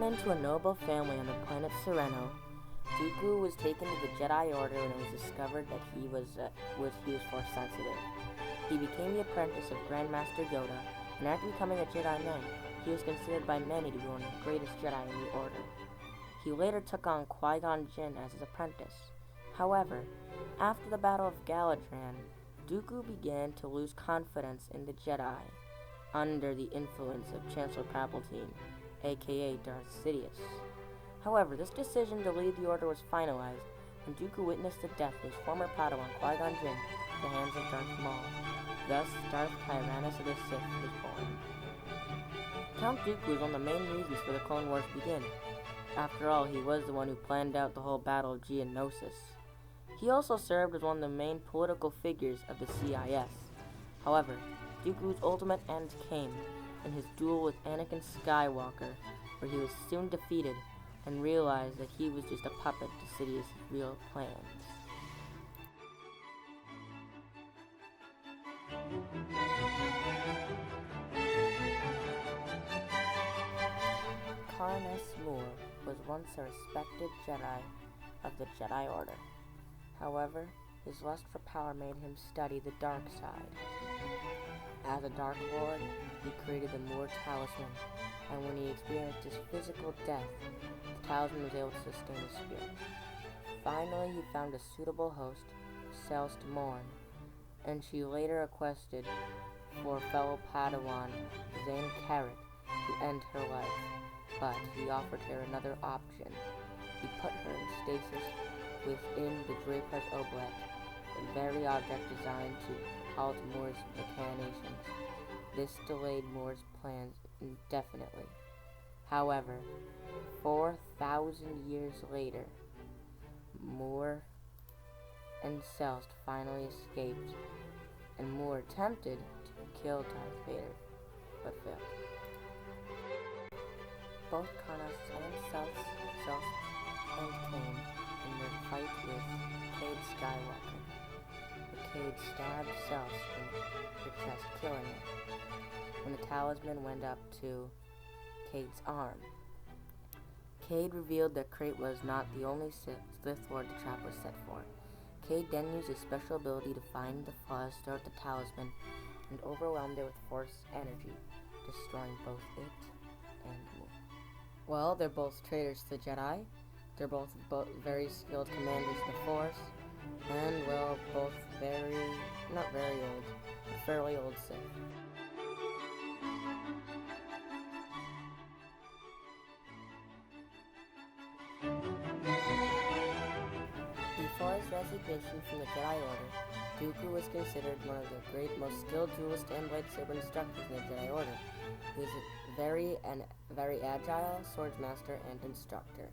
into a noble family on the planet Sereno, Dooku was taken to the Jedi Order and it was discovered that he was Force sensitive. He became the apprentice of Grandmaster Yoda, and after becoming a Jedi Knight, he was considered by many to be one of the greatest Jedi in the Order. He later took on Qui-Gon Jinn as his apprentice. However, after the Battle of Galadran, Dooku began to lose confidence in the Jedi under the influence of Chancellor Palpatine, aka Darth Sidious. However, this decision to lead the Order was finalized when Dooku witnessed the death of his former Padawan Qui-Gon Jinn at the hands of Darth Maul. Thus, Darth Tyrannus of the Sith was born. Count Dooku was one of the main reasons for the Clone Wars to begin. After all, he was the one who planned out the whole Battle of Geonosis. He also served as one of the main political figures of the CIS. However, Dooku's ultimate end came in his duel with Anakin Skywalker, where he was soon defeated and realized that he was just a puppet to Sidious's real plans. Karness Mour was once a respected Jedi of the Jedi Order. However, his lust for power made him study the dark side. As a Dark Lord, he created the Mour Talisman, and when he experienced his physical death, the talisman was able to sustain his spirit. Finally, he found a suitable host, Celeste Morn, and she later requested for fellow Padawan Zane Carrot to end her life, but he offered her another option. He put her in stasis within the Draper's Oblate, a very object designed to halt Mour's machinations. This delayed Mour's plans indefinitely. However, 4,000 years later, Mour and Celeste finally escaped, and Mour attempted to kill Darth Vader, but failed. Both Karness and Celeste and came in their fight with Cade Skywalker. The Cade stabbed Celeste in her chest, killing her, when the talisman went up to Cade's arm. Cade revealed that Crate was not the only Sith Lord the trap was set for. Cade then used his special ability to find the flaws throughout the talisman and overwhelmed it with Force energy, destroying both it and Mour. Well, they're both traitors to the Jedi. They're both very skilled commanders of the Force, and, well, both not very old, but fairly old Sith. Before his resignation from the Jedi Order, Dooku was considered one of the most skilled duelist and lightsaber instructors in the Jedi Order. He was a very agile swordsmaster and instructor.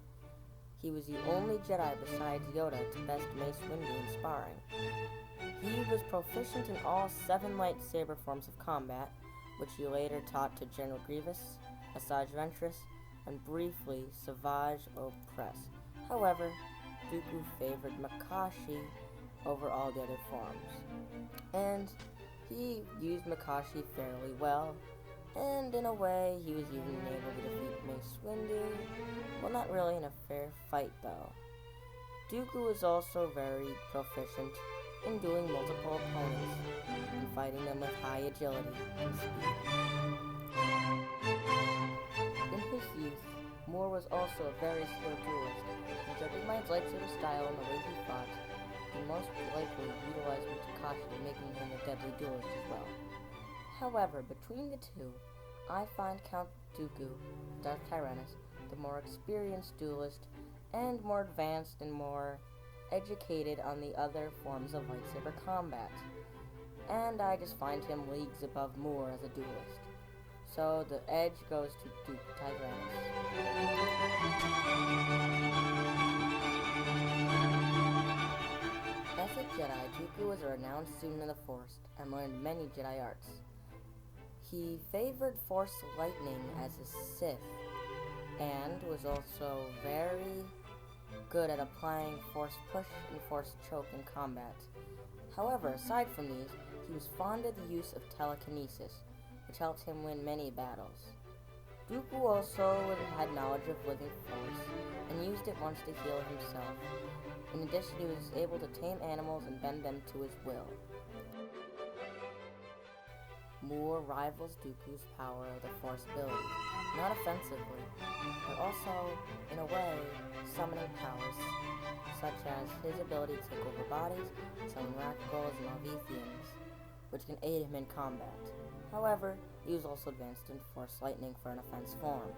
He was the only Jedi besides Yoda to best Mace Windu in sparring. He was proficient in all 7 lightsaber forms of combat, which he later taught to General Grievous, Asajj Ventress, and briefly Savage Opress. However, Dooku favored Makashi over all the other forms, and he used Makashi fairly well, and in a way he was even able to defeat Mace Windu. Well, not really in a fair fight though. Dooku was also very proficient in dueling multiple opponents and fighting them with high agility and speed. In his youth, Mour was also a very skilled duelist, and judging by his lightsaber style and the way he fought, he most likely utilized Makashi, making him a deadly duelist as well. However, between the two, I find Count Dooku, Darth Tyrannus, the more experienced duelist and more advanced and more educated on the other forms of lightsaber combat. And I just find him leagues above Mour as a duelist. So the edge goes to Duke Tyrannus. As a Jedi, Dooku was a renowned student of the Force and learned many Jedi arts. He favored Force lightning as a Sith, and was also very good at applying Force push and Force choke in combat. However, aside from these, he was fond of the use of telekinesis, which helped him win many battles. Dooku also had knowledge of living force and used it once to heal himself. In addition, he was able to tame animals and bend them to his will. Mour rivals Dooku's power of the Force abilities, not offensively, but also, in a way, summoning powers, such as his ability to take over bodies, summon Rakghols and Malvethians, which can aid him in combat. However, he was also advanced in Force Lightning for an offense form.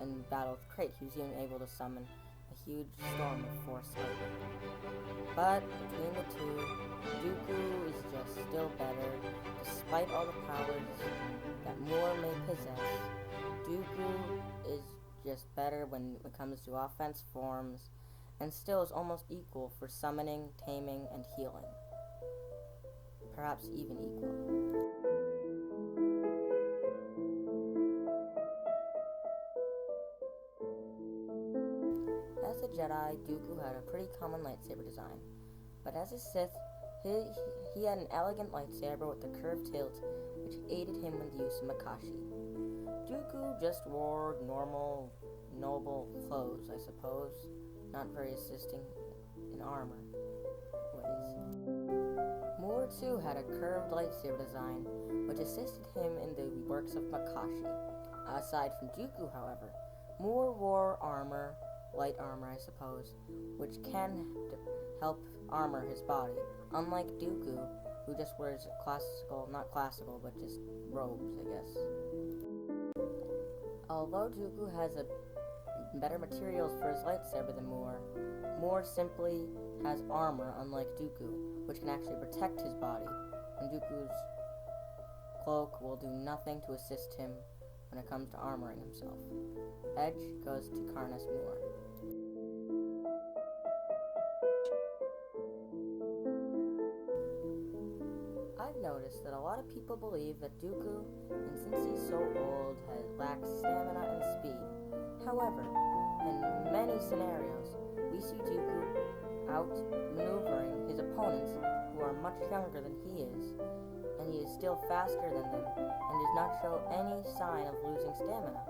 In Battle with Krayt, he was even able to summon a huge storm of Force Lightning. But between the two, Dooku is just still better. Despite all the powers that Mour may possess, Dooku is just better when it comes to offense forms, and still is almost equal for summoning, taming, and healing. Perhaps even equal. As a Jedi, Dooku had a pretty common lightsaber design, but as a Sith, he had an elegant lightsaber with a curved hilt, which aided him in the use of Makashi. Dooku just wore normal, noble clothes, I suppose, not very assisting in armor ways. Mour too had a curved lightsaber design, which assisted him in the works of Makashi. Aside from Dooku, however, Mour wore armor, light armor I suppose, which can help armor his body, unlike Dooku, who just wears not classical, but just robes, I guess. Although Dooku has better materials for his lightsaber than Mour simply has armor, unlike Dooku, which can actually protect his body, and Dooku's cloak will do nothing to assist him when it comes to armoring himself. Edge goes to Karness Mour. I've noticed that a lot of people believe that Dooku, and since he's so old, lacks stamina and speed. However, in many scenarios, we see Dooku outmaneuvering his opponents who are much younger than he is, and he is still faster than them and does not show any sign of losing stamina.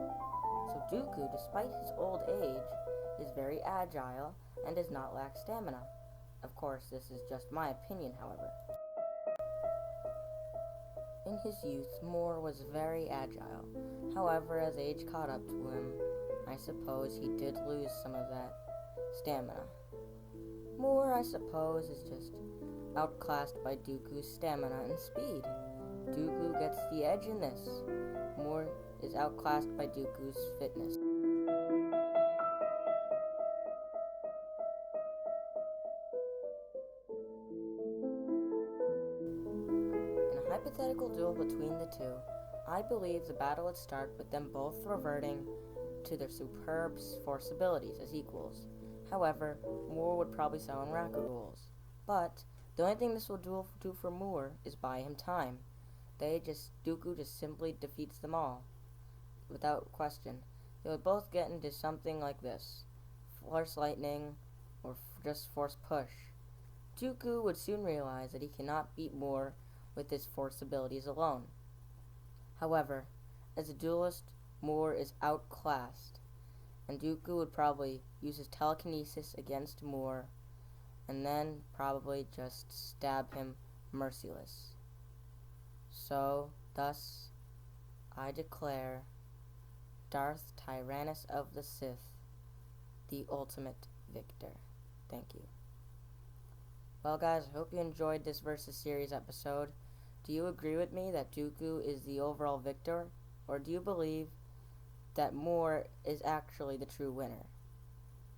So Dooku, despite his old age, is very agile and does not lack stamina. Of course, this is just my opinion, however. In his youth, Mour was very agile. However, as age caught up to him, I suppose he did lose some of that stamina. Mour, I suppose, is just outclassed by Dooku's stamina and speed. Dooku gets the edge in this. Mour is outclassed by Dooku's fitness. In a hypothetical duel between the two, I believe the battle would start with them both reverting to their superb force abilities as equals. However, Mour would probably summon Rakghols. But the only thing this will do for Mour is buy him time. Dooku just simply defeats them all, without question. They would both get into something like this: Force Lightning, or just Force Push. Dooku would soon realize that he cannot beat Mour with his Force abilities alone. However, as a duelist, Mour is outclassed, and Dooku would probably use his telekinesis against Mour, and then probably just stab him merciless. So, thus, I declare Darth Tyrannus of the Sith the ultimate victor. Thank you. Well, guys, I hope you enjoyed this Versus Series episode. Do you agree with me that Dooku is the overall victor, or do you believe that Mour is actually the true winner?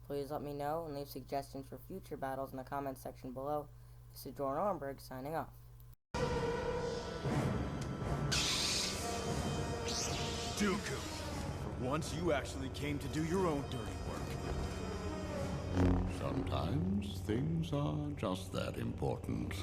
Please let me know and leave suggestions for future battles in the comments section below. This is Jordan Ornberg signing off. Dooku, for once you actually came to do your own dirty work. Sometimes things are just that important.